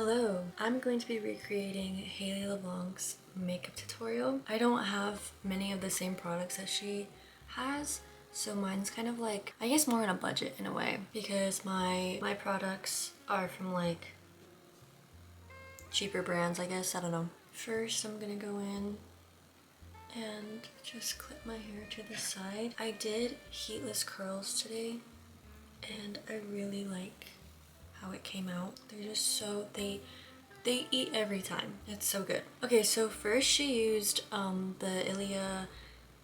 Hello, I'm going to be recreating Hayley Leblanc's makeup tutorial. I don't have many of the same products that she has, so mine's kind of like, I guess more on a budget in a way, because my products are from like cheaper brands, I guess, I don't know. First, I'm gonna go in and just clip my hair to the side. I did heatless curls today, and I really like how it came out. They're just so, they eat every time. It's so good. Okay, so first she used the Ilia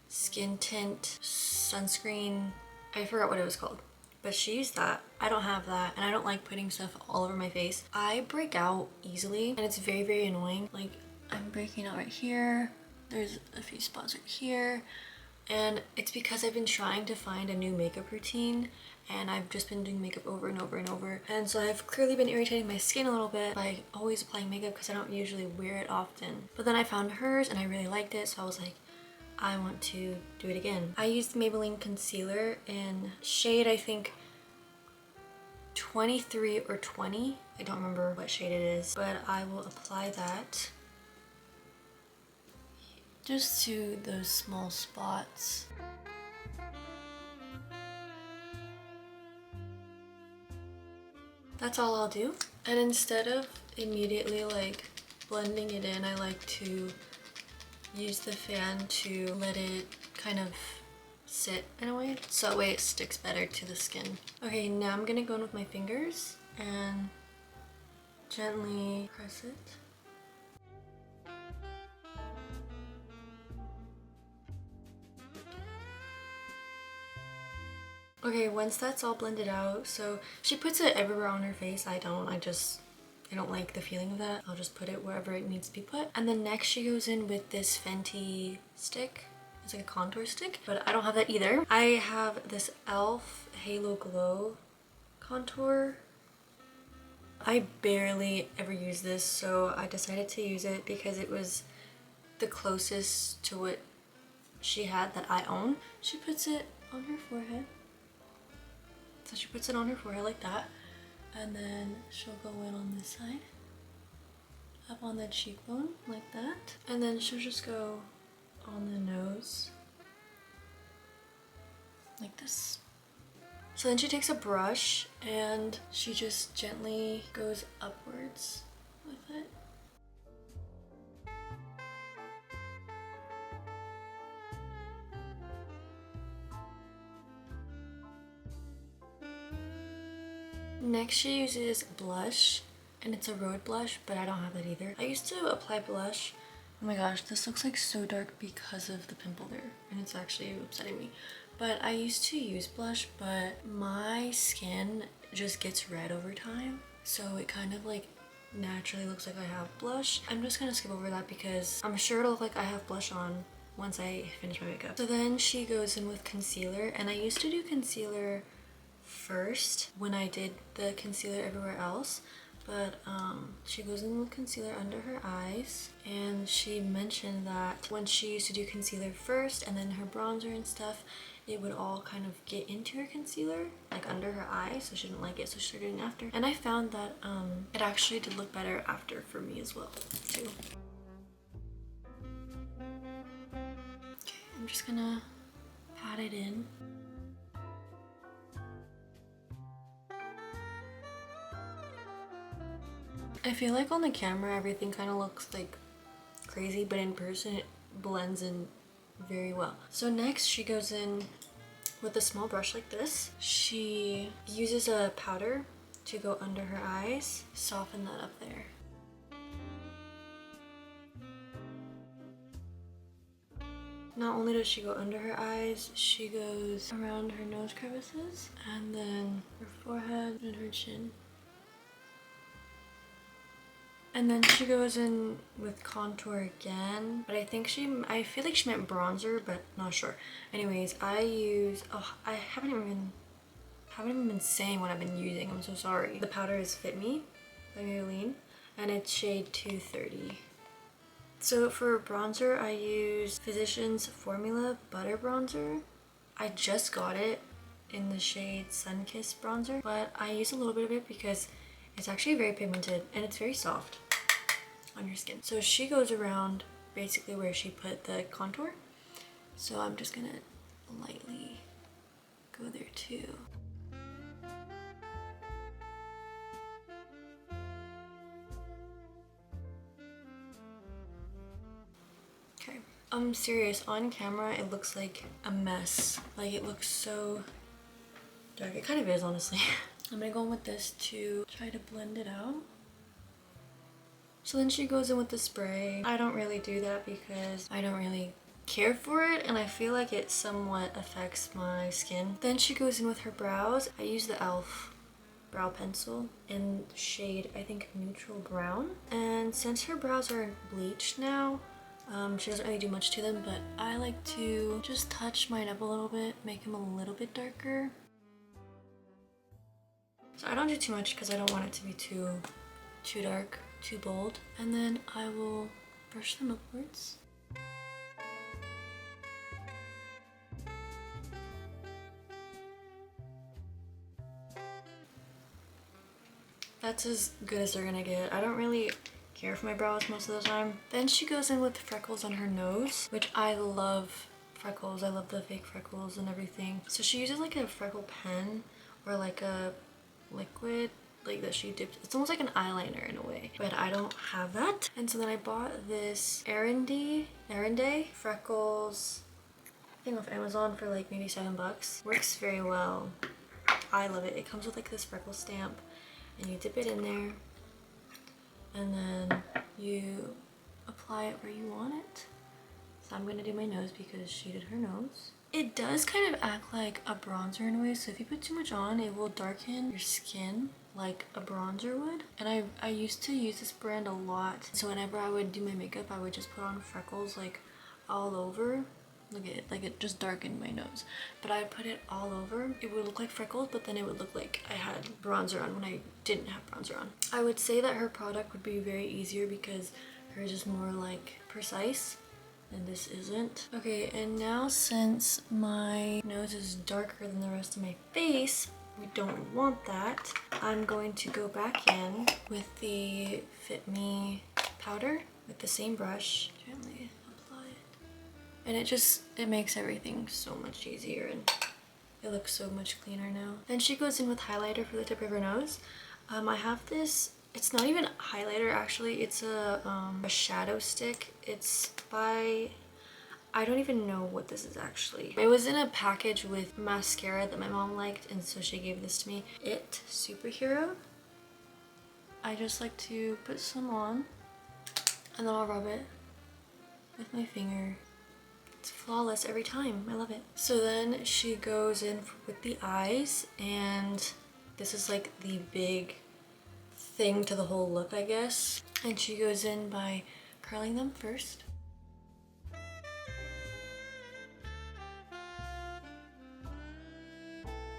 skin tint sunscreen. I forgot what it was called, but she used that. I don't have that, and I don't like putting stuff all over my face. I break out easily, and it's very, very annoying. Like, I'm breaking out right here. There's a few spots right here. And it's because I've been trying to find a new makeup routine, and I've just been doing makeup over and over and over. And so I've clearly been irritating my skin a little bit by always applying makeup because I don't usually wear it often. But then I found hers and I really liked it, so I was like, I want to do it again. I used Maybelline concealer in shade, I think 23 or 20. I don't remember what shade it is, but I will apply that just to those small spots. That's all I'll do. And instead of immediately like blending it in, I like to use the fan to let it kind of sit in a way, so that way it sticks better to the skin. Okay, now I'm gonna go in with my fingers and gently press it. Okay, once that's all blended out, so she puts it everywhere on her face. I don't like the feeling of that. I'll just put it wherever it needs to be put. And then next she goes in with this Fenty stick. It's like a contour stick, but I don't have that either. I have this e.l.f. Halo Glow contour. I barely ever use this, so I decided to use it because it was the closest to what she had that I own. She puts it on her forehead. So she puts it on her forehead like that, and then she'll go in on this side, up on the cheekbone like that, and then she'll just go on the nose like this. So then she takes a brush and she just gently goes upwards with it. Next she uses blush, and it's a Road blush, but I don't have that either. I used to apply blush. Oh my gosh, this looks like so dark because of the pimple there, and it's actually upsetting me. But I used to use blush, but my skin just gets red over time, so it kind of like naturally looks like I have blush. I'm just gonna skip over that because I'm sure it'll look like I have blush on once I finish my makeup. So then she goes in with concealer, and I used to do concealer first when I did the concealer everywhere else, but she goes in with concealer under her eyes, and she mentioned that when she used to do concealer first and then her bronzer and stuff, it would all kind of get into her concealer, like under her eyes, so she didn't like it, so she started doing it after. And I found that it actually did look better after for me as well too. Okay, I'm just gonna pat it in. I feel like on the camera everything kind of looks like crazy, but in person it blends in very well. So next she goes in with a small brush like this. She uses a powder to go under her eyes, soften that up there. Not only does she go under her eyes, she goes around her nose crevices, and then her forehead and her chin. And then she goes in with contour again, but I feel like she meant bronzer, but not sure. Anyways, I use, I haven't even been saying what I've been using, I'm so sorry. The powder is Fit Me by Maybelline, and it's shade 230. So for bronzer, I use Physicians Formula Butter Bronzer. I just got it in the shade Sun Kiss Bronzer, but I use a little bit of it because It's actually very pigmented and it's very soft on your skin. So she goes around basically where she put the contour. So I'm just gonna lightly go there too. Okay. I'm serious, on camera it looks like a mess. Like it looks so dark. It kind of is, honestly. I'm gonna go in with this to try to blend it out. So then she goes in with the spray. I don't really do that because I don't really care for it and I feel like it somewhat affects my skin. Then she goes in with her brows. I use the e.l.f. brow pencil in shade, I think, neutral brown. And since her brows are bleached now, she doesn't really do much to them, but I like to just touch mine up a little bit, make them a little bit darker. So I don't do too much because I don't want it to be too dark, too bold. And then I will brush them upwards. That's as good as they're gonna get. I don't really care for my brows most of the time. Then she goes in with freckles on her nose, which I love freckles. I love the fake freckles and everything. So she uses like a freckle pen or like a liquid like that she dipped. It's almost like an eyeliner in a way, but I don't have that. And so then I bought this Erinde freckles thing off Amazon for like maybe $7. Works very well. I love it. It comes with like this freckle stamp and you dip it in there and then you apply it where you want it. So I'm gonna do my nose because she did her nose. It does kind of act like a bronzer in a way, so if you put too much on, it will darken your skin like a bronzer would. And I used to use this brand a lot, so whenever I would do my makeup, I would just put on freckles like all over. Look at it, like it just darkened my nose. But I'd put it all over. It would look like freckles, but then it would look like I had bronzer on when I didn't have bronzer on. I would say that her product would be very easier because hers is more like precise and this isn't. Okay, and now since my nose is darker than the rest of my face, we don't want that. I'm going to go back in with the Fit Me powder with the same brush. Gently apply it. And it makes everything so much easier and it looks so much cleaner now. Then she goes in with highlighter for the tip of her nose. I have this, it's not even highlighter actually, it's a shadow stick. It's by, I don't even know what this is actually. It was in a package with mascara that my mom liked and so she gave this to me. It Superhero. I just like to put some on and then I'll rub it with my finger. It's flawless every time. I love it. So then she goes in with the eyes and this is like the big thing to the whole look, I guess. And she goes in by curling them first.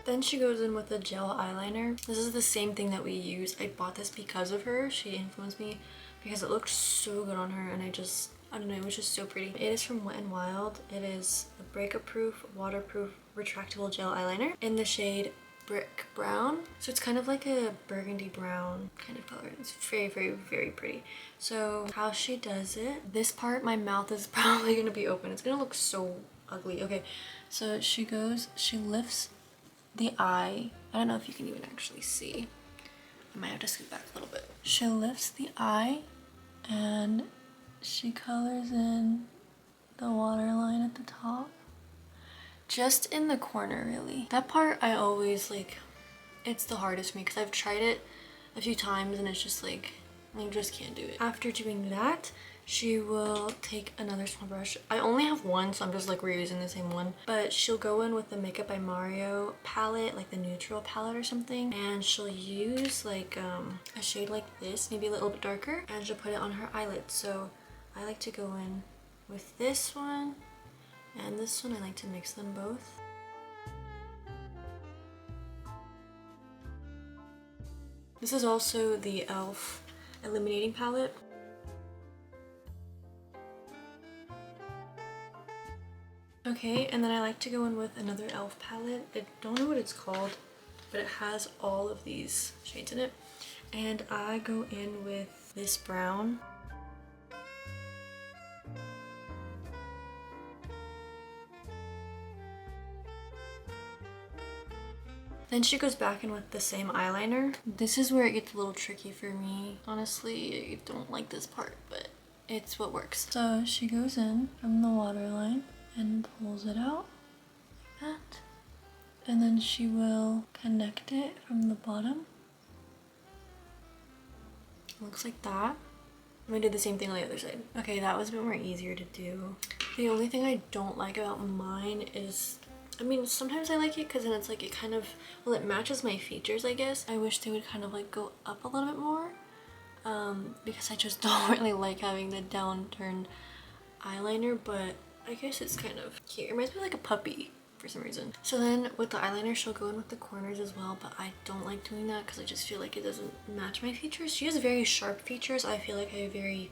Then she goes in with a gel eyeliner. This is the same thing that we use. I bought this because of her. She influenced me because it looked so good on her and I don't know, it was just so pretty. It is from Wet n Wild. It is a breakup proof, waterproof, retractable gel eyeliner in the shade Brick Brown. So it's kind of like a burgundy brown kind of color. It's very, very, very pretty. So how she does it, this part, my mouth is probably gonna be open. It's gonna look so ugly. Okay, so she lifts the eye. I don't know if you can even actually see. I might have to scoot back a little bit. She lifts the eye and she colors in the waterline at the top. Just in the corner, really. That part I always like, it's the hardest for me because I've tried it a few times and it's just like, I just can't do it. After doing that, she will take another small brush. I only have one, so I'm just like reusing the same one. But she'll go in with the Makeup by Mario palette, like the neutral palette or something. And she'll use like a shade like this, maybe a little bit darker. And she'll put it on her eyelids. So I like to go in with this one and this one. I like to mix them both. This is also the e.l.f. illuminating palette. Okay, and then I like to go in with another e.l.f. palette. I don't know what it's called, but it has all of these shades in it. And I go in with this brown. Then she goes back in with the same eyeliner. This is where it gets a little tricky for me. Honestly, I don't like this part, but it's what works. So she goes in from the waterline and pulls it out like that. And then she will connect it from the bottom. Looks like that. I'm gonna do the same thing on the other side. Okay, that was a bit more easier to do. The only thing I don't like about mine is, I mean, sometimes I like it because then it's like it kind of, well, it matches my features, I guess. I wish they would kind of like go up a little bit more because I just don't really like having the downturned eyeliner, but I guess it's kind of cute. It reminds me of like a puppy for some reason. So then with the eyeliner, she'll go in with the corners as well, but I don't like doing that because I just feel like it doesn't match my features. She has very sharp features. I feel like I have very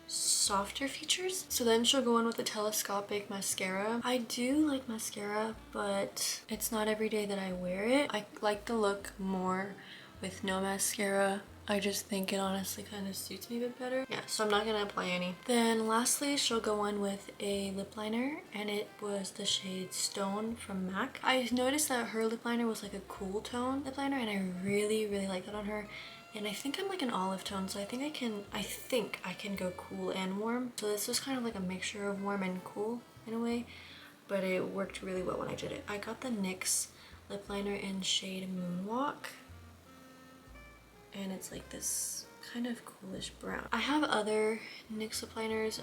softer features. So then she'll go in with a telescopic mascara. I do like mascara, but it's not every day that I wear it. I like the look more with no mascara. I just think it honestly kind of suits me a bit better. Yeah, so I'm not gonna apply any. Then lastly, she'll go in with a lip liner, and it was the shade Stone from MAC. I noticed that her lip liner was like a cool tone lip liner, and I really like that on her. And I think I'm like an olive tone, so I think I can go cool and warm. So this was kind of like a mixture of warm and cool in a way, but it worked really well when I did it. I got the NYX lip liner in shade Moonwalk, and it's like this kind of coolish brown. I have other NYX lip liners.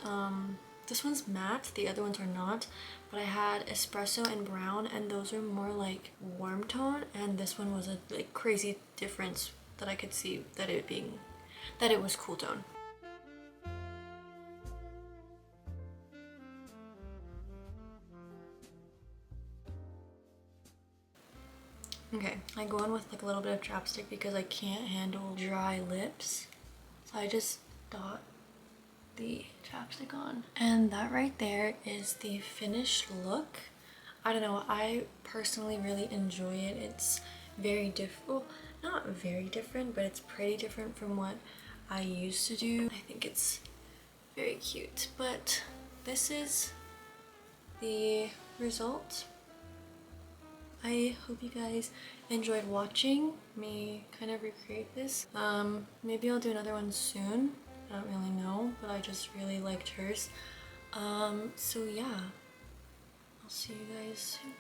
This one's matte, the other ones are not, but I had espresso and brown, and those are more like warm tone, and this one was a like crazy difference that I could see that it was cool tone. Okay, I go in with like a little bit of chapstick because I can't handle dry lips. So I just dot the chapstick on. And that right there is the finished look. I don't know, I personally really enjoy it. It's very different, well, not very different, but it's pretty different from what I used to do. I think it's very cute, but this is the result. I hope you guys enjoyed watching me kind of recreate this. Maybe I'll do another one soon. I don't really know, but I just really liked hers. So yeah, I'll see you guys soon.